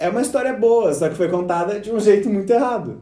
É uma história boa, só que foi contada de um jeito muito errado.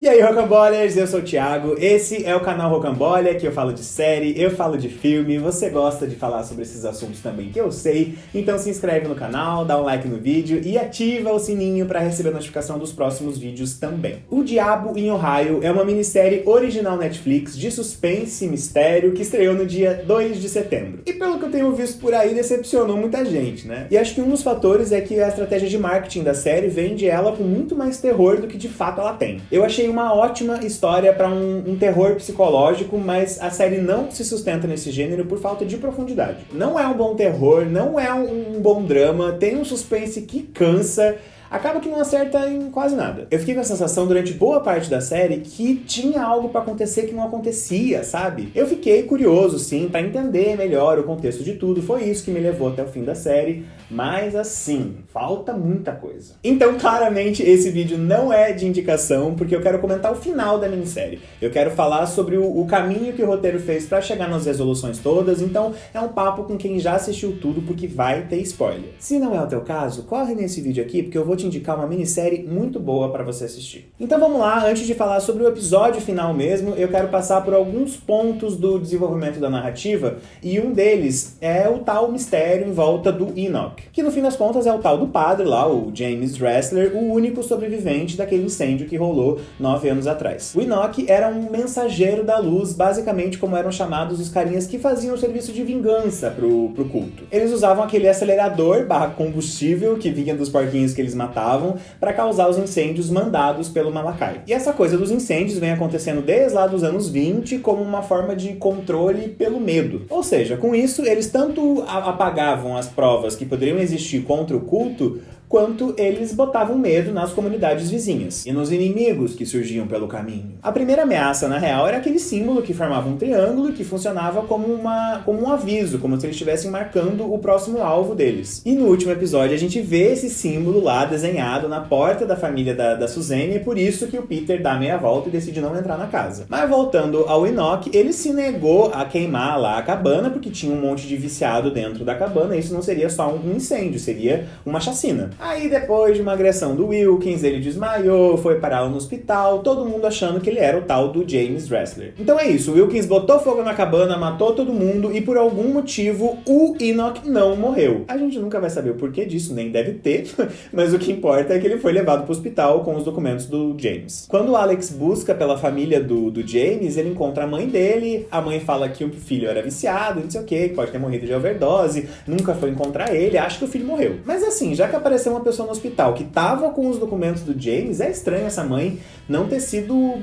E aí, Rocamboliers, eu sou o Thiago, esse é o canal Rocambolha, que eu falo de série, eu falo de filme, você gosta de falar sobre esses assuntos também, que eu sei, então se inscreve no canal, dá um like no vídeo e ativa o sininho para receber a notificação dos próximos vídeos também. O Diabo em Ohio é uma minissérie original Netflix de suspense e mistério que estreou no dia 2 de setembro. E pelo que eu tenho visto por aí, decepcionou muita gente, né? E acho que um dos fatores é que a estratégia de marketing da série vende ela com muito mais terror do que de fato ela tem. Eu achei uma ótima história para um terror psicológico, mas a série não se sustenta nesse gênero por falta de profundidade. Não é um bom terror, não é um bom drama, tem um suspense que cansa, acaba que não acerta em quase nada. Eu fiquei com a sensação durante boa parte da série que tinha algo pra acontecer que não acontecia, sabe? Eu fiquei curioso, sim, pra entender melhor o contexto de tudo, foi isso que me levou até o fim da série, mas assim, falta muita coisa. Então, claramente, esse vídeo não é de indicação, porque eu quero comentar o final da minissérie. Eu quero falar sobre o caminho que o roteiro fez pra chegar nas resoluções todas, então é um papo com quem já assistiu tudo, porque vai ter spoiler. Se não é o teu caso, corre nesse vídeo aqui, porque eu vou te indicar uma minissérie muito boa para você assistir. Então vamos lá, antes de falar sobre o episódio final mesmo, eu quero passar por alguns pontos do desenvolvimento da narrativa, e um deles é o tal mistério em volta do Enoch, que no fim das contas é o tal do padre lá, o James Dressler, o único sobrevivente daquele incêndio que rolou 9 anos atrás. O Enoch era um mensageiro da luz, basicamente como eram chamados os carinhas que faziam o serviço de vingança pro culto. Eles usavam aquele acelerador barra combustível que vinha dos porquinhos que eles matavam para causar os incêndios mandados pelo Malakai. E essa coisa dos incêndios vem acontecendo desde lá dos anos 20 como uma forma de controle pelo medo. Ou seja, com isso eles tanto apagavam as provas que poderiam existir contra o culto, quanto eles botavam medo nas comunidades vizinhas e nos inimigos que surgiam pelo caminho. A primeira ameaça, na real, era aquele símbolo que formava um triângulo e que funcionava como um aviso, como se eles estivessem marcando o próximo alvo deles. E no último episódio a gente vê esse símbolo lá desenhado na porta da família da Suzanne, e é por isso que o Peter dá meia volta e decide não entrar na casa. Mas voltando ao Enoch, ele se negou a queimar lá a cabana porque tinha um monte de viciado dentro da cabana, e isso não seria só um incêndio, seria uma chacina. Aí depois de uma agressão do Wilkins, ele desmaiou, foi parar no hospital, todo mundo achando que ele era o tal do James Dressler. Então é isso, o Wilkins botou fogo na cabana, matou todo mundo e por algum motivo o Enoch não morreu. A gente nunca vai saber o porquê disso, nem deve ter, mas o que importa é que ele foi levado para o hospital com os documentos do James. Quando o Alex busca pela família do James, ele encontra a mãe dele, a mãe fala que o filho era viciado, não sei o que pode ter morrido de overdose, nunca foi encontrar ele, acha que o filho morreu. Mas assim, já que apareceu uma pessoa no hospital que tava com os documentos do James, é estranho essa mãe não ter sido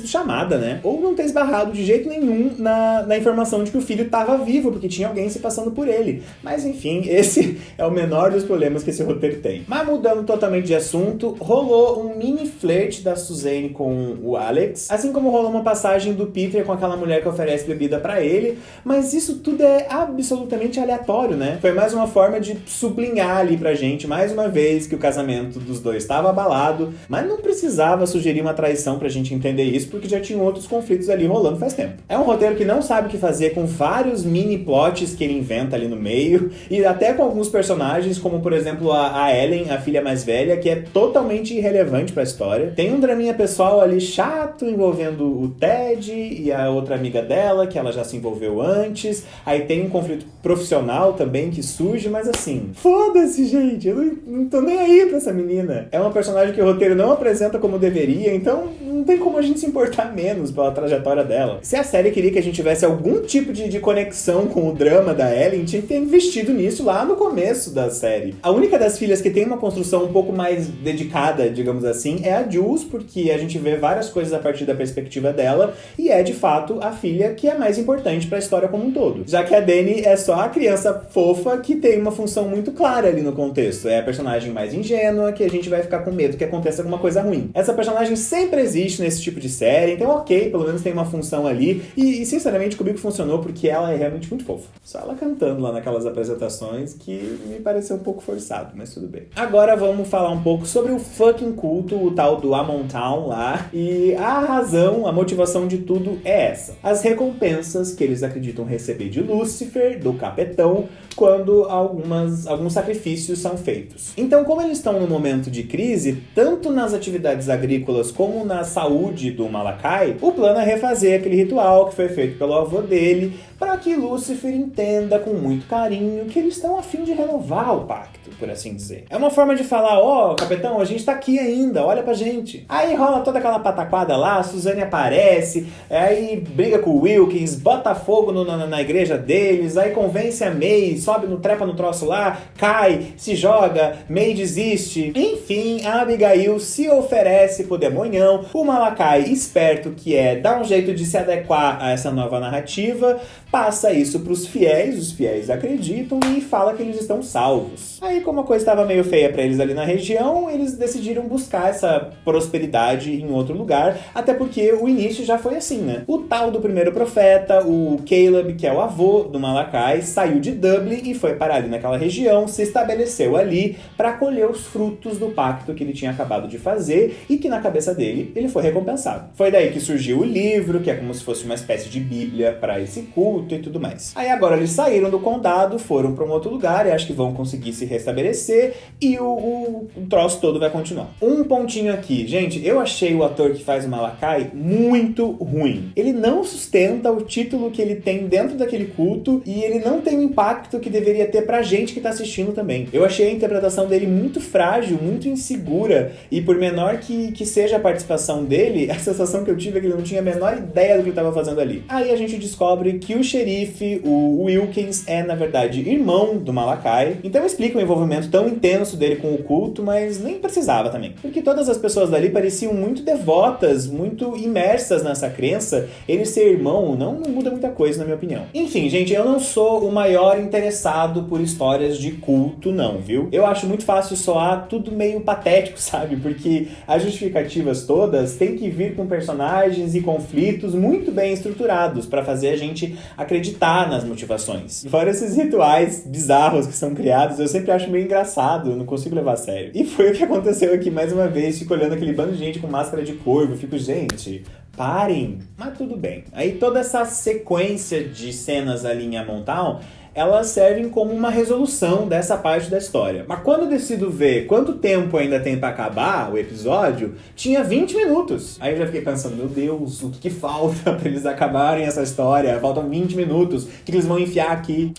chamada, né? Ou não ter esbarrado de jeito nenhum na informação de que o filho tava vivo, porque tinha alguém se passando por ele. Mas enfim, esse é o menor dos problemas que esse roteiro tem. Mas mudando totalmente de assunto, rolou um mini flerte da Suzanne com o Alex, assim como rolou uma passagem do Peter com aquela mulher que oferece bebida pra ele, mas isso tudo é absolutamente aleatório, né? Foi mais uma forma de sublinhar ali pra gente, mais uma vez, que o casamento dos dois estava abalado, mas não precisava sugerir uma traição pra gente entender isso, porque já tinham outros conflitos ali rolando faz tempo. É um roteiro que não sabe o que fazer, com vários mini plots que ele inventa ali no meio, e até com alguns personagens, como por exemplo a Ellen, a filha mais velha, que é totalmente irrelevante pra história. Tem um draminha pessoal ali chato envolvendo o Ted e a outra amiga dela, que ela já se envolveu antes. Aí tem um conflito profissional também que surge, mas assim, foda-se, gente, eu não tô nem aí pra essa menina. É uma personagem que o roteiro não apresenta como deveria, então não tem como a gente se importar menos pela trajetória dela. Se a série queria que a gente tivesse algum tipo de conexão com o drama da Ellen, tinha que ter investido nisso lá no começo da série. A única das filhas que tem uma construção um pouco mais dedicada, digamos assim, é a Jules, porque a gente vê várias coisas a partir da perspectiva dela, e é de fato a filha que é mais importante pra história como um todo. Já que a Dani é só a criança fofa que tem uma função muito clara ali no contexto. É a personagem mais ingênua, que a gente vai ficar com medo que aconteça alguma coisa ruim. Essa personagem sempre existe nesse tipo de série, então ok, pelo menos tem uma função ali. E sinceramente comigo funcionou porque ela é realmente muito fofa. Só ela cantando lá naquelas apresentações que me pareceu um pouco forçado, mas tudo bem. Agora vamos falar um pouco sobre o fucking culto, o tal do Amontown lá. E a razão, a motivação de tudo é essa. As recompensas que eles acreditam receber de Lúcifer, do capetão, quando alguns sacrifícios são feitos. Então, como eles estão num momento de crise, tanto nas atividades agrícolas como na saúde do Malakai, o plano é refazer aquele ritual que foi feito pelo avô dele, para que Lúcifer entenda com muito carinho que eles estão a fim de renovar o pacto, por assim dizer. É uma forma de falar, ó, capitão, a gente tá aqui ainda, olha pra gente. Aí rola toda aquela pataquada lá, a Suzane aparece, aí briga com o Wilkins, bota fogo na igreja deles, aí convence a May, sobe no trepa no troço lá, cai, se joga, May desiste. Enfim, a Abigail se oferece pro demonhão, o Malakai, esperto que é, dá um jeito de se adequar a essa nova narrativa, passa isso pros fiéis, os fiéis acreditam e fala que eles estão salvos. Aí, como a coisa estava meio feia pra eles ali na região, eles decidiram buscar essa prosperidade em outro lugar, até porque o início já foi assim, né? O tal do primeiro profeta, o Caleb, que é o avô do Malakai, saiu de Dublin e foi parar ali naquela região, se estabeleceu ali para colher os frutos do pacto que ele tinha acabado de fazer e que na cabeça dele ele foi recompensado. Foi daí que surgiu o livro, que é como se fosse uma espécie de bíblia para esse culto e tudo mais. Aí agora eles saíram do condado, foram para um outro lugar e acho que vão conseguir se restabelecer e o troço todo vai continuar. Um pontinho aqui, gente, eu achei o ator que faz o Malakai muito ruim. Ele não sustenta o título que ele tem dentro daquele culto e ele não tem o impacto que deveria ter pra gente que tá assistindo também. Eu achei a interpretação dele muito frágil, muito insegura e por menor que seja a participação dele, a sensação que eu tive é que ele não tinha a menor ideia do que ele tava fazendo ali. Aí a gente descobre que o xerife, o Wilkins, é na verdade irmão do Malakai, então explica o envolvimento tão intenso dele com o culto, mas nem precisava também. Porque todas as pessoas dali pareciam muito devotas, muito imersas nessa crença, ele ser irmão não muda muita coisa na minha opinião. Enfim, gente, eu não sou o maior interessado por histórias de culto não, viu? Eu acho muito fácil soar tudo meio patético, sabe? Porque as justificativas todas têm que vir com personagens e conflitos muito bem estruturados para fazer a gente acreditar nas motivações. Fora esses rituais bizarros que são criados, eu sempre acho meio engraçado, eu não consigo levar a sério. E foi o que aconteceu aqui mais uma vez, fico olhando aquele bando de gente com máscara de corvo, fico, gente, parem. Mas tudo bem. Aí toda essa sequência de cenas ali em Amontown, elas servem como uma resolução dessa parte da história. Mas quando eu decido ver quanto tempo ainda tem pra acabar o episódio, tinha 20 minutos. Aí eu já fiquei pensando, meu Deus, o que falta pra eles acabarem essa história? Faltam 20 minutos, o que eles vão enfiar aqui?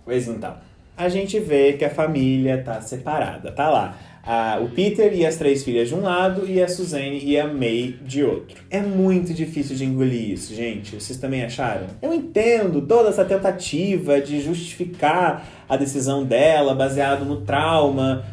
Pois então, a gente vê que a família tá separada, tá lá. O Peter e as 3 filhas de um lado e a Suzane e a May de outro. É muito difícil de engolir isso, gente. Vocês também acharam? Eu entendo toda essa tentativa de justificar a decisão dela baseado no trauma,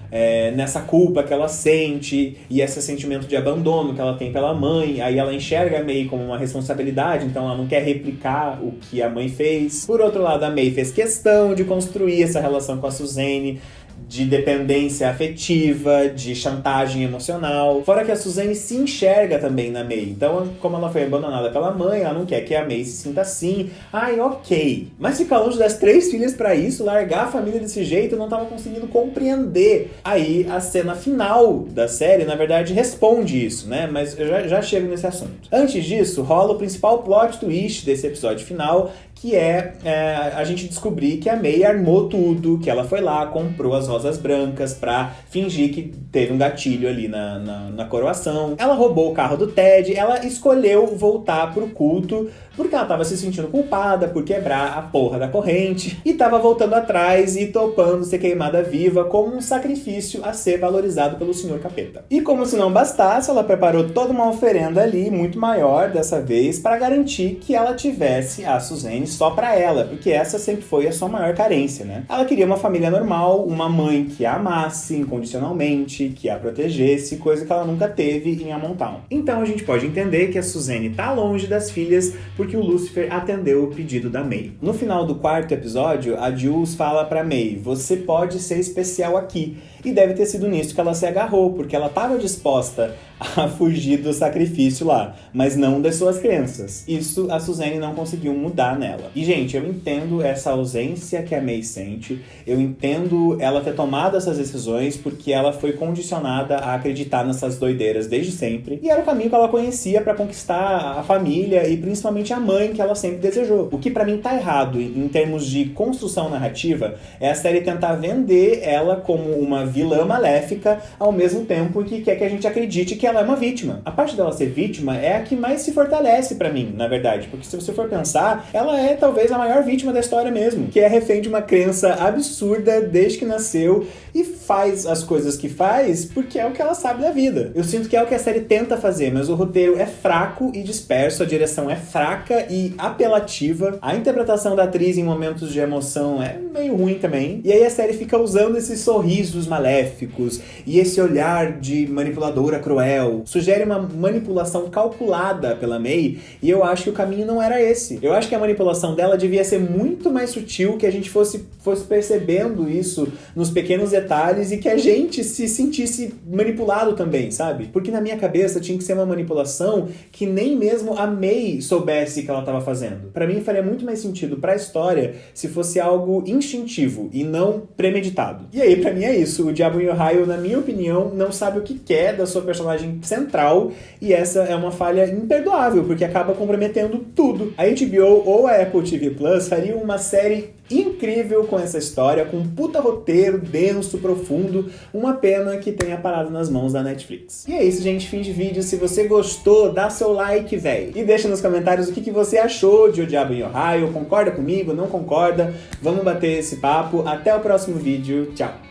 nessa culpa que ela sente e esse sentimento de abandono que ela tem pela mãe. Aí ela enxerga a May como uma responsabilidade, então ela não quer replicar o que a mãe fez. Por outro lado, a May fez questão de construir essa relação com a Suzane, de dependência afetiva, de chantagem emocional. Fora que a Suzane se enxerga também na May. Então, como ela foi abandonada pela mãe, ela não quer que a May se sinta assim. Ai, ok. Mas ficar longe das 3 filhas pra isso, largar a família desse jeito, eu não tava conseguindo compreender. Aí, a cena final da série, na verdade, responde isso, né? Mas eu já chego nesse assunto. Antes disso, rola o principal plot twist desse episódio final, que é a gente descobrir que a May armou tudo, que ela foi lá, comprou as rosas brancas pra fingir que teve um gatilho ali na coroação. Ela roubou o carro do Ted, ela escolheu voltar pro culto porque ela tava se sentindo culpada por quebrar a porra da corrente e tava voltando atrás e topando ser queimada viva como um sacrifício a ser valorizado pelo Senhor Capeta. E como se não bastasse, ela preparou toda uma oferenda ali, muito maior dessa vez, para garantir que ela tivesse a Suzane só pra ela, porque essa sempre foi a sua maior carência, né? Ela queria uma família normal, uma mãe que a amasse incondicionalmente, que a protegesse, coisa que ela nunca teve em Amontown. Então a gente pode entender que a Suzane tá longe das filhas porque o Lúcifer atendeu o pedido da May. No final do 4º episódio, a Jules fala pra May, você pode ser especial aqui. E deve ter sido nisso que ela se agarrou, porque ela estava disposta a fugir do sacrifício lá, mas não das suas crenças. Isso a Suzanne não conseguiu mudar nela. E, gente, eu entendo essa ausência que a May sente, eu entendo ela ter tomado essas decisões porque ela foi condicionada a acreditar nessas doideiras desde sempre, e era o caminho que ela conhecia para conquistar a família e principalmente a mãe que ela sempre desejou. O que pra mim tá errado em termos de construção narrativa é a série tentar vender ela como uma vilã maléfica ao mesmo tempo que quer que a gente acredite que ela é uma vítima. A parte dela ser vítima é a que mais se fortalece pra mim, na verdade, porque se você for pensar, ela é talvez a maior vítima da história mesmo, que é refém de uma crença absurda desde que nasceu e faz as coisas que faz porque é o que ela sabe da vida. Eu sinto que é o que a série tenta fazer, mas o roteiro é fraco e disperso, a direção é fraca e apelativa, a interpretação da atriz em momentos de emoção é meio ruim também, e aí a série fica usando esses sorrisos maléficos e esse olhar de manipuladora cruel, sugere uma manipulação calculada pela May, e eu acho que o caminho não era esse. Eu acho que a manipulação dela devia ser muito mais sutil, que a gente fosse percebendo isso nos pequenos detalhes e que a gente se sentisse manipulado também, sabe? Porque na minha cabeça tinha que ser uma manipulação que nem mesmo a May soubesse que ela estava fazendo. Pra mim faria muito mais sentido pra história se fosse algo instintivo e não premeditado. E aí, pra mim é isso. O Diabo em Ohio, na minha opinião, não sabe o que quer da sua personagem central, e essa é uma falha imperdoável, porque acaba comprometendo tudo. A HBO ou a Apple TV Plus fariam uma série incrível com essa história, com um puta roteiro denso, profundo, uma pena que tenha parado nas mãos da Netflix. E é isso, gente, fim de vídeo. Se você gostou, dá seu like, véi. E deixa nos comentários o que você achou de O Diabo em Ohio, concorda comigo, não concorda? Vamos bater esse papo. Até o próximo vídeo, tchau!